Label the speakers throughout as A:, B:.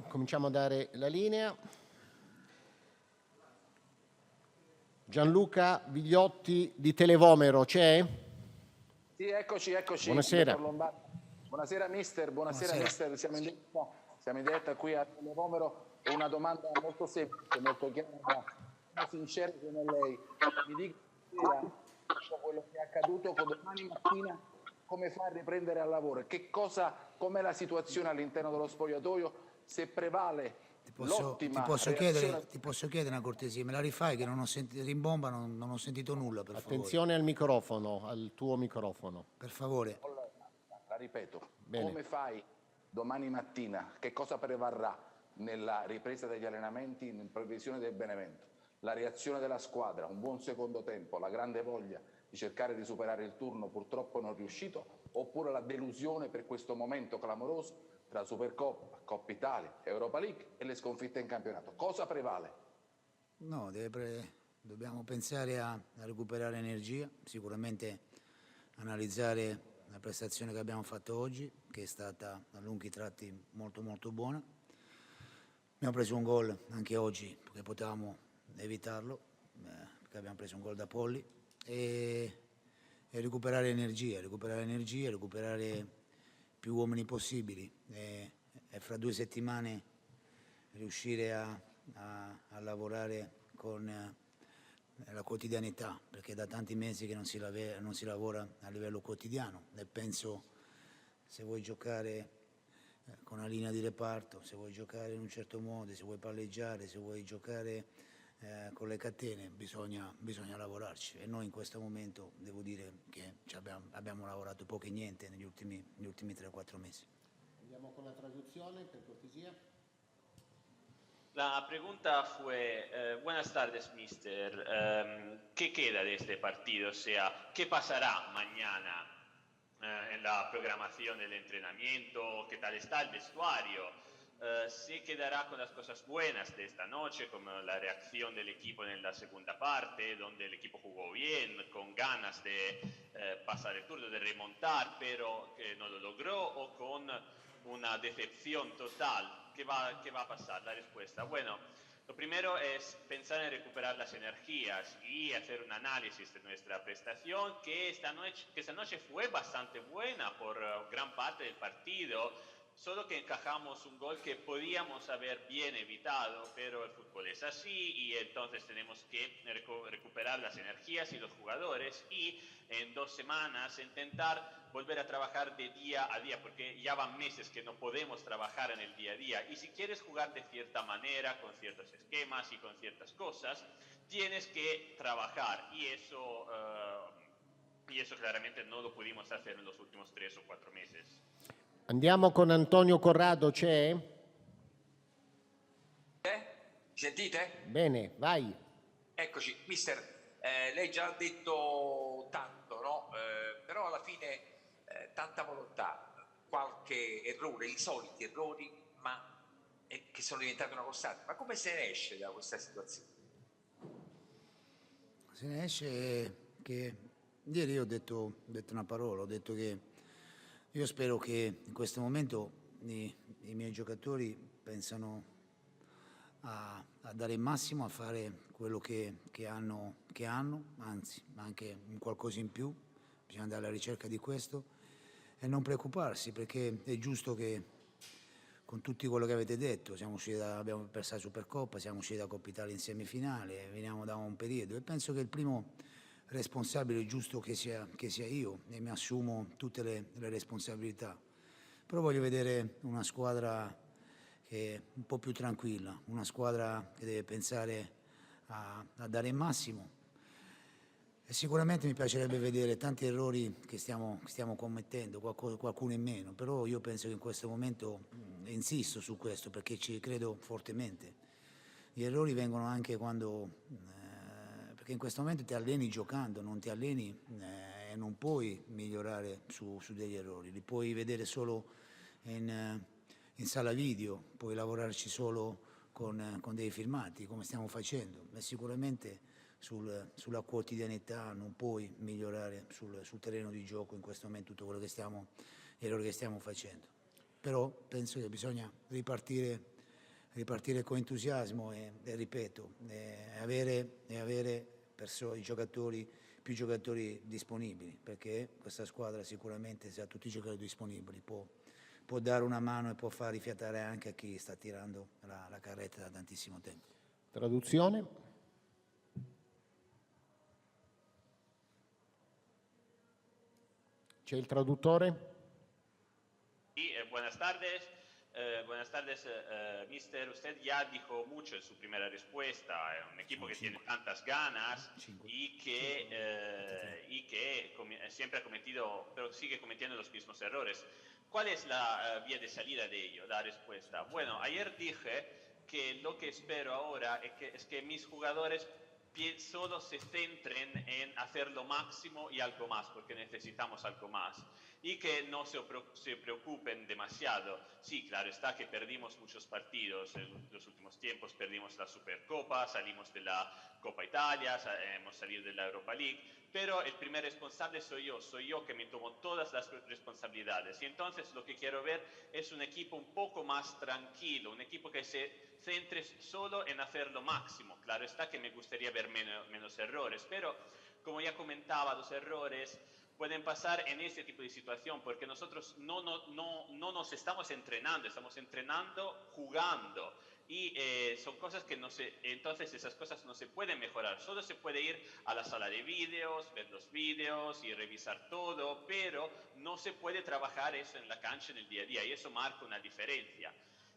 A: Cominciamo a dare la linea. Gianluca Vigliotti di Televomero, c'è?
B: Sì, eccoci.
A: Buonasera.
B: Buonasera mister, mister. Siamo in diretta qui a Televomero. È una domanda molto semplice, molto chiara, sincera come lei. Mi dica quello che è accaduto con domani mattina, come fa a riprendere al lavoro? Com'è la situazione all'interno dello spogliatoio? Se prevale
C: Ti posso chiedere una cortesia, me la rifai che non ho sentito, rimbomba, non ho sentito nulla, per favore.
A: Attenzione al microfono, al tuo microfono.
C: Per favore.
B: La ripeto,
A: Bene.
B: Come fai domani mattina? Che cosa prevarrà nella ripresa degli allenamenti in previsione del Benevento? La reazione della squadra, un buon secondo tempo, la grande voglia di cercare di superare il turno purtroppo non riuscito, oppure la delusione per questo momento clamoroso tra Supercoppa, Coppa Italia, Europa League e le sconfitte in campionato? Cosa prevale?
C: No, dobbiamo pensare a recuperare energia, sicuramente analizzare la prestazione che abbiamo fatto oggi, che è stata a lunghi tratti molto molto buona. Abbiamo preso un gol anche oggi, perché potevamo evitarlo, perché abbiamo preso un gol da Polli, e recuperare energia, recuperare più uomini possibili e fra 2 settimane riuscire a lavorare con la quotidianità, perché da tanti mesi che non si lavora a livello quotidiano, e penso, se vuoi giocare con una linea di reparto, se vuoi giocare in un certo modo, se vuoi palleggiare, se vuoi giocare con le catene, bisogna lavorarci, e noi in questo momento devo dire che abbiamo lavorato poco e niente negli ultimi 3-4 mesi.
A: Andiamo con la traduzione, per cortesia.
D: La pregunta fue, buenas tardes, mister. ¿Qué queda de este partido? O sea, ¿qué pasará mañana en la programación del entrenamiento? ¿Qué tal está el vestuario? ¿Se quedará con las cosas buenas de esta noche, como la reacción del equipo en la segunda parte, donde el equipo jugó bien, con ganas de pasar el turno, de remontar, pero que no lo logró, o con una decepción total? ¿Qué va a pasar? La respuesta. Bueno, lo primero es pensar en recuperar las energías y hacer un análisis de nuestra prestación, que esta noche fue bastante buena por gran parte del partido, solo que encajamos un gol que podíamos haber bien evitado, pero el fútbol es así y entonces tenemos que recuperar las energías y los jugadores, y en 2 semanas intentar volver a trabajar de día a día, porque ya van meses que no podemos trabajar en el día a día, y si quieres jugar de cierta manera, con ciertos esquemas y con ciertas cosas, tienes que trabajar, y eso claramente no lo pudimos hacer en los últimos 3 o 4 meses.
A: Andiamo con Antonio Corrado, c'è?
E: Sentite?
A: Bene, vai.
E: Eccoci, mister, lei già ha detto tanto, no? Però alla fine tanta volontà, qualche errore, i soliti errori, ma che sono diventati una costante. Ma come se ne esce da questa situazione?
C: Se ne esce che ieri io ho detto una parola, ho detto che io spero che in questo momento i miei giocatori pensano a dare il massimo, a fare quello che hanno, anzi anche un qualcosa in più, bisogna andare alla ricerca di questo e non preoccuparsi, perché è giusto che, con tutto quello che avete detto, abbiamo perso la Supercoppa, siamo usciti da Coppa Italia in semifinale, veniamo da un periodo, e penso che il primo responsabile è giusto che sia io, e mi assumo tutte le responsabilità. Però voglio vedere una squadra che è un po' più tranquilla, una squadra che deve pensare a dare il massimo, e sicuramente mi piacerebbe vedere tanti errori che stiamo commettendo, qualcuno in meno, però io penso che in questo momento, insisto su questo perché ci credo fortemente, gli errori vengono anche quando... perché in questo momento ti alleni giocando, non ti alleni e non puoi migliorare su degli errori, li puoi vedere solo in sala video, puoi lavorarci solo con dei filmati, come stiamo facendo, e sicuramente sulla quotidianità non puoi migliorare sul terreno di gioco in questo momento tutto quello che errori che stiamo facendo. però penso che bisogna ripartire con entusiasmo e ripeto, avere più giocatori disponibili, perché questa squadra sicuramente, se ha tutti i giocatori disponibili, può dare una mano e può far rifiatare anche a chi sta tirando la carretta da tantissimo tempo.
A: Traduzione. C'è il traduttore?
D: Sí, buenas tardes, mister. Usted ya dijo mucho en su primera respuesta. Es un equipo que tiene tantas ganas y que siempre ha cometido, pero sigue cometiendo los mismos errores. ¿Cuál es la vía de salida de ello, la respuesta? Bueno, ayer dije que lo que espero ahora es que mis jugadores solo se centren en hacer lo máximo y algo más, porque necesitamos algo más. Y que no se preocupen demasiado. Sí, claro está que perdimos muchos partidos en los últimos tiempos, perdimos la Supercopa, salimos de la Copa Italia, hemos salido de la Europa League, pero el primer responsable soy yo que me tomo todas las responsabilidades. Y entonces lo que quiero ver es un equipo un poco más tranquilo, un equipo que se centre solo en hacer lo máximo. Claro está que me gustaría ver menos errores, pero como ya comentaba, los errores pueden pasar en este tipo de situación, porque nosotros no nos estamos entrenando jugando. Y son cosas que entonces esas cosas no se pueden mejorar, solo se puede ir a la sala de vídeos, ver los vídeos y revisar todo, pero no se puede trabajar eso en la cancha en el día a día, y eso marca una diferencia.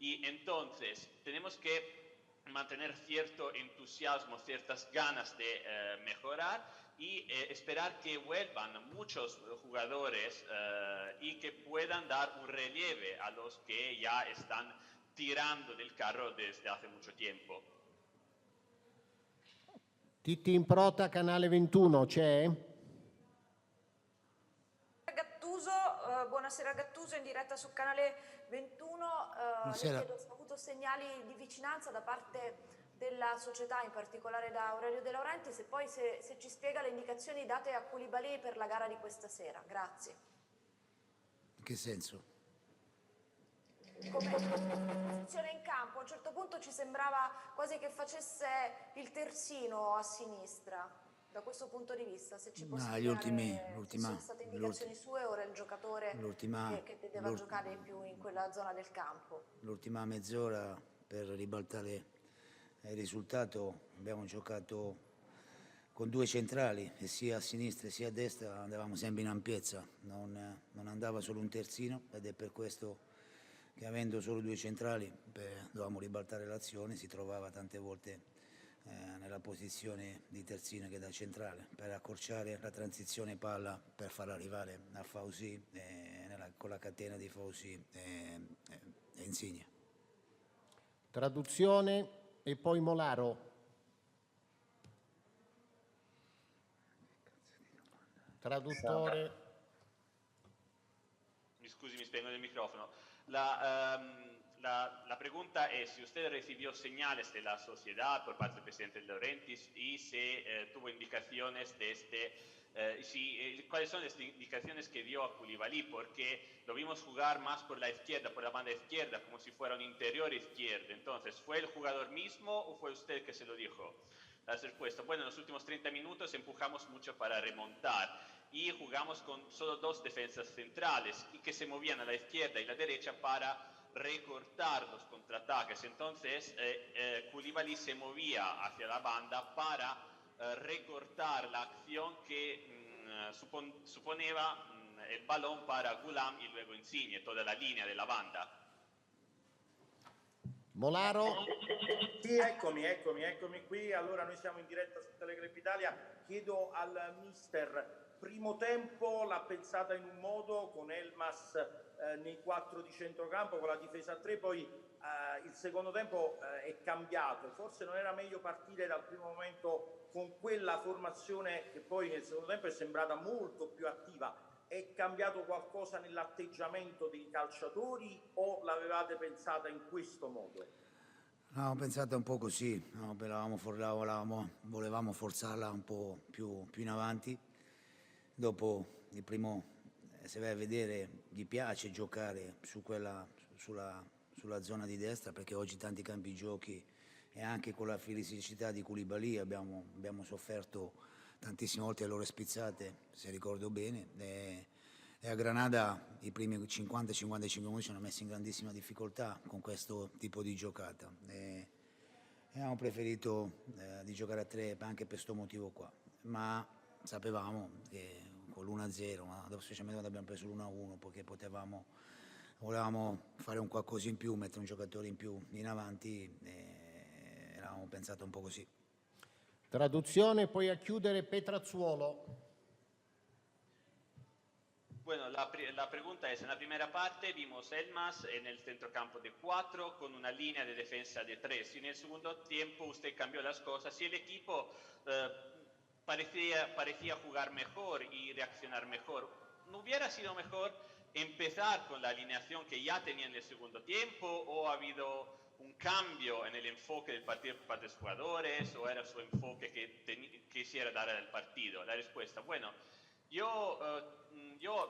D: Y entonces tenemos que mantener cierto entusiasmo, ciertas ganas de mejorar, y esperar que vuelvan muchos jugadores y que puedan dar un relieve a los que ya están tirando del carro desde hace mucho tiempo.
A: Titti Improta, Canale 21, c'è?
F: Gattuso, buonasera Gattuso, in diretta su Canale 21. Le chiedo se ha avuto segnali di vicinanza da parte della società, in particolare da Aurelio De Laurentiis, e poi se ci spiega le indicazioni date a Koulibaly per la gara di questa sera. Grazie.
C: In che senso?
F: Come posizione in campo, a un certo punto ci sembrava quasi che facesse il terzino a sinistra. Da questo punto di vista, se ci può spiegare se sono state indicazioni sue o era il giocatore che doveva giocare più in quella zona del campo.
C: L'ultima mezz'ora per ribaltare il risultato abbiamo giocato con due centrali, e sia a sinistra sia a destra andavamo sempre in ampiezza, non andava solo un terzino, ed è per questo che, avendo solo due centrali, dovevamo ribaltare l'azione. Si trovava tante volte nella posizione di terzino che da centrale, per accorciare la transizione palla, per far arrivare a Fausi con la catena di Fausi e Insigne.
A: Traduzione e poi Molaro. Traduttore.
D: Scusi, mi spengo el micrófono. La pregunta es si usted recibió señales de la sociedad por parte del presidente De Laurentiis y si tuvo indicaciones cuáles son las indicaciones que dio a Koulibaly, porque lo vimos jugar más por la izquierda, por la banda izquierda, como si fuera un interior izquierdo. Entonces, ¿fue el jugador mismo o fue usted que se lo dijo? La respuesta: bueno, en los últimos 30 minutos empujamos mucho para remontar y jugamos con solo dos defensas centrales y que se movían a la izquierda y la derecha para recortar los contraataques. Entonces Koulibaly se movía hacia la banda para recortar la acción que suponeva el balón para Goulam y luego Insigne, toda la línea de la banda.
A: Molaro.
G: Sì, eccomi qui. Allora, noi siamo in diretta su Teleclub Italia. Chiedo al mister, primo tempo l'ha pensata in un modo con Elmas nei 4 di centrocampo, con la difesa a 3, poi il secondo tempo è cambiato. Forse non era meglio partire dal primo momento con quella formazione che poi nel secondo tempo è sembrata molto più attiva? È cambiato qualcosa nell'atteggiamento dei calciatori o l'avevate pensata in questo modo?
C: L'avevamo pensata un po' così, no? Volevamo forzarla un po' più in avanti. Dopo il primo se vai a vedere, gli piace giocare sulla zona di destra, perché oggi tanti campi giochi e anche con la fisicità di Koulibaly abbiamo sofferto tantissime volte le loro spizzate, se ricordo bene, e a Granada i primi 50-55 minuti ci hanno messo in grandissima difficoltà con questo tipo di giocata. E abbiamo preferito di giocare a 3 anche per questo motivo qua, ma sapevamo che con l'1-0, ma specialmente quando abbiamo preso l'1-1, perché volevamo fare un qualcosa in più, mettere un giocatore in più in avanti, e eravamo pensato un po' così.
A: Traduzione, poi a chiudere Petrazzuolo.
D: Bueno, la pregunta es, en la primera parte vimos Elmas en el centrocampo de 4 con una línea de defensa de 3 y en el segundo tiempo usted cambió las cosas y el equipo parecía jugar mejor y reaccionar mejor. ¿No hubiera sido mejor empezar con la alineación que ya tenía en el segundo tiempo o ha habido un cambio en el enfoque del partido por parte de los jugadores o era su enfoque que quisiera dar al partido? La respuesta, bueno, yo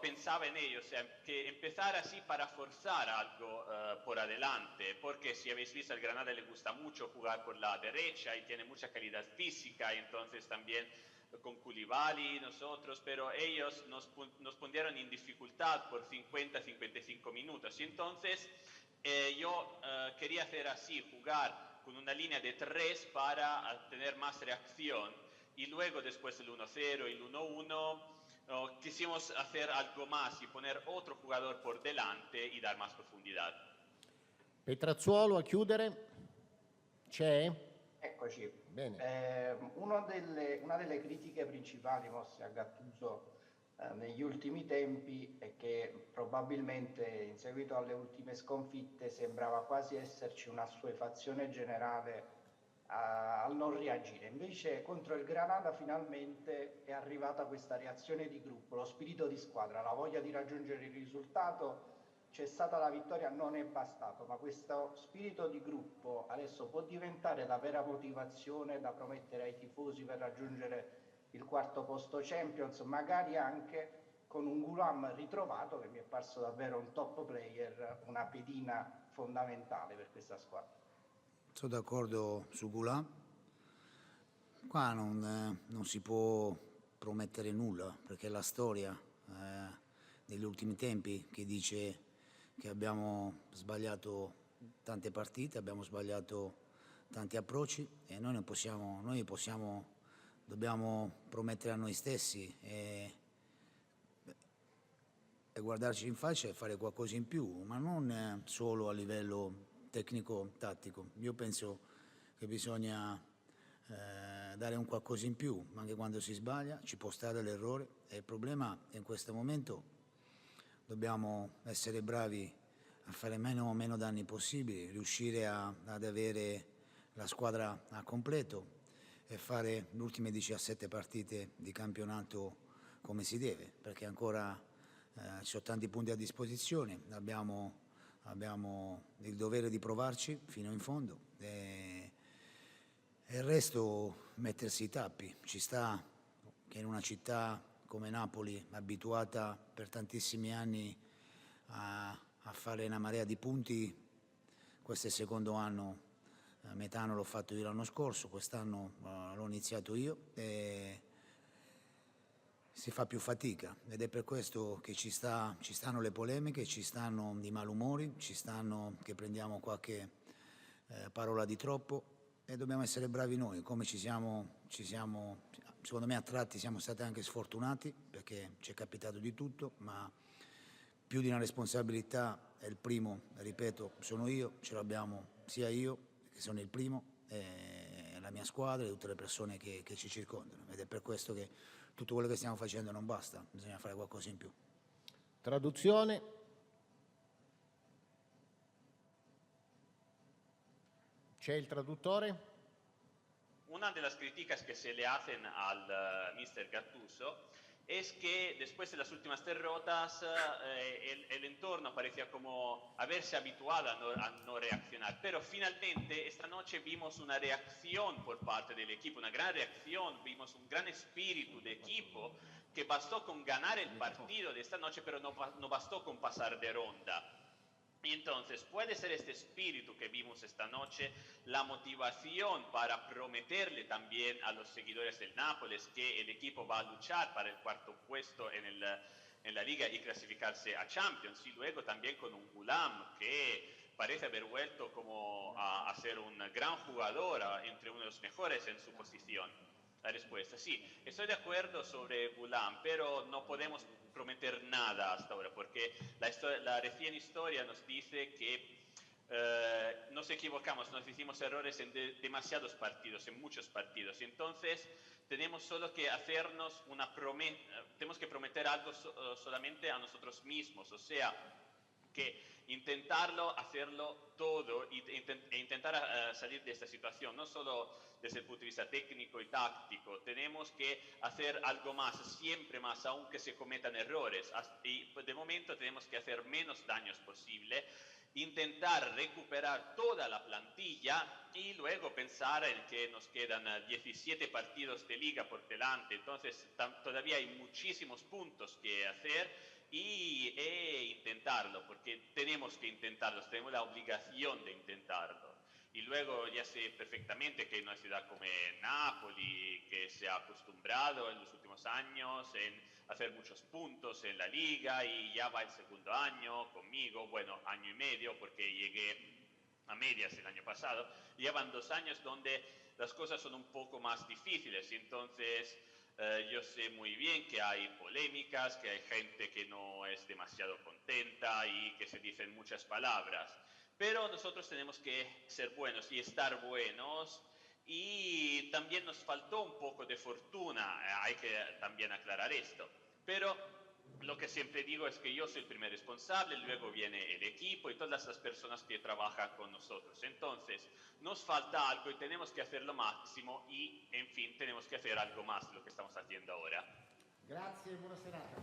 D: pensaba en ello, o sea, que empezar así para forzar algo por adelante, porque si habéis visto, al Granada le gusta mucho jugar por la derecha y tiene mucha calidad física, y entonces también con Koulibaly, nosotros, pero ellos nos pondieron en dificultad por 50-55 minutos. Y entonces yo quería hacer así, jugar con una línea de 3 para tener más reacción. Y luego, después del 1-0 y el 1-1, quisimos hacer algo más y poner otro jugador por delante y dar más profundidad.
A: Petrazzuolo a chiudere. C'è?
H: Eccoci.
A: Bene.
H: Una delle critiche principali mosse a Gattuso negli ultimi tempi è che probabilmente in seguito alle ultime sconfitte sembrava quasi esserci una assuefazione generale al non reagire. Invece contro il Granada finalmente è arrivata questa reazione di gruppo, lo spirito di squadra, la voglia di raggiungere il risultato. C'è stata la vittoria, non è bastato, ma questo spirito di gruppo adesso può diventare la vera motivazione da promettere ai tifosi per raggiungere il 4º posto Champions, magari anche con un Ghoulam ritrovato che mi è parso davvero un top player, una pedina fondamentale per questa squadra.
C: Sono d'accordo su Ghoulam. Qua non si può promettere nulla, perché è la storia degli ultimi tempi che dice che abbiamo sbagliato tante partite, abbiamo sbagliato tanti approcci e noi dobbiamo promettere a noi stessi e guardarci in faccia e fare qualcosa in più, ma non solo a livello tecnico-tattico. Io penso che bisogna dare un qualcosa in più, anche quando si sbaglia, ci può stare l'errore e il problema è in questo momento dobbiamo essere bravi a fare meno danni possibili, riuscire ad avere la squadra a completo e fare le ultime 17 partite di campionato come si deve, perché ancora ci sono tanti punti a disposizione, abbiamo il dovere di provarci fino in fondo e il resto mettersi i tappi. Ci sta che in una città come Napoli, abituata per tantissimi anni a fare una marea di punti, questo è il secondo anno, metà anno l'ho fatto io l'anno scorso, quest'anno l'ho iniziato io e si fa più fatica ed è per questo che ci stanno le polemiche, ci stanno i malumori, ci stanno che prendiamo qualche parola di troppo e dobbiamo essere bravi noi, come ci siamo, secondo me a tratti siamo stati anche sfortunati perché ci è capitato di tutto, ma più di una responsabilità è il primo, ripeto, sono io, ce l'abbiamo sia io che sono il primo, la mia squadra e tutte le persone che ci circondano ed è per questo che tutto quello che stiamo facendo non basta, bisogna fare qualcosa in più.
A: Traduzione. C'è il traduttore?
D: Una de las críticas que se le hacen al Mr. Gattuso es que después de las últimas derrotas el entorno parecía como haberse habituado a no reaccionar, pero finalmente esta noche vimos una reacción por parte del equipo, una gran reacción, vimos un gran espíritu de equipo que bastó con ganar el partido de esta noche, pero no bastó con pasar de ronda. Y entonces puede ser este espíritu que vimos esta noche, la motivación para prometerle también a los seguidores del Nápoles que el equipo va a luchar para el cuarto puesto en la liga y clasificarse a Champions. Y luego también con un Gulam que parece haber vuelto como a ser un gran jugador, entre uno de los mejores en su posición. La respuesta, sí, estoy de acuerdo sobre Gulam, pero no podemos prometer nada hasta ahora, porque la recién historia nos dice que nos equivocamos, nos hicimos errores en demasiados partidos, en muchos partidos, y entonces tenemos solo que hacernos una promesa, tenemos que prometer algo solamente a nosotros mismos, o sea, que intentarlo, hacerlo todo e intentar salir de esta situación, no solo desde el punto de vista técnico y táctico, tenemos que hacer algo más, siempre más, aunque se cometan errores, y de momento tenemos que hacer menos daños posible, intentar recuperar toda la plantilla y luego pensar en que nos quedan 17 partidos de liga por delante, entonces todavía hay muchísimos puntos que hacer e intentarlo, porque tenemos que intentarlo, tenemos la obligación de intentarlo. Y luego ya sé perfectamente que una ciudad como Napoli, que se ha acostumbrado en los últimos años en hacer muchos puntos en la liga y ya va el segundo año conmigo, bueno, año y medio, porque llegué a medias el año pasado, ya van 2 años donde las cosas son un poco más difíciles, y entonces yo sé muy bien que hay polémicas, que hay gente que no es demasiado contenta y que se dicen muchas palabras, pero nosotros tenemos que ser buenos y estar buenos, y también nos faltó un poco de fortuna, hay que también aclarar esto, pero lo que siempre digo es que yo soy el primer responsable, luego viene el equipo y todas las personas que trabajan con nosotros. Entonces, nos falta algo y tenemos que hacer lo máximo y, en fin, tenemos que hacer algo más de lo que estamos haciendo ahora.
A: Grazie, buona serata.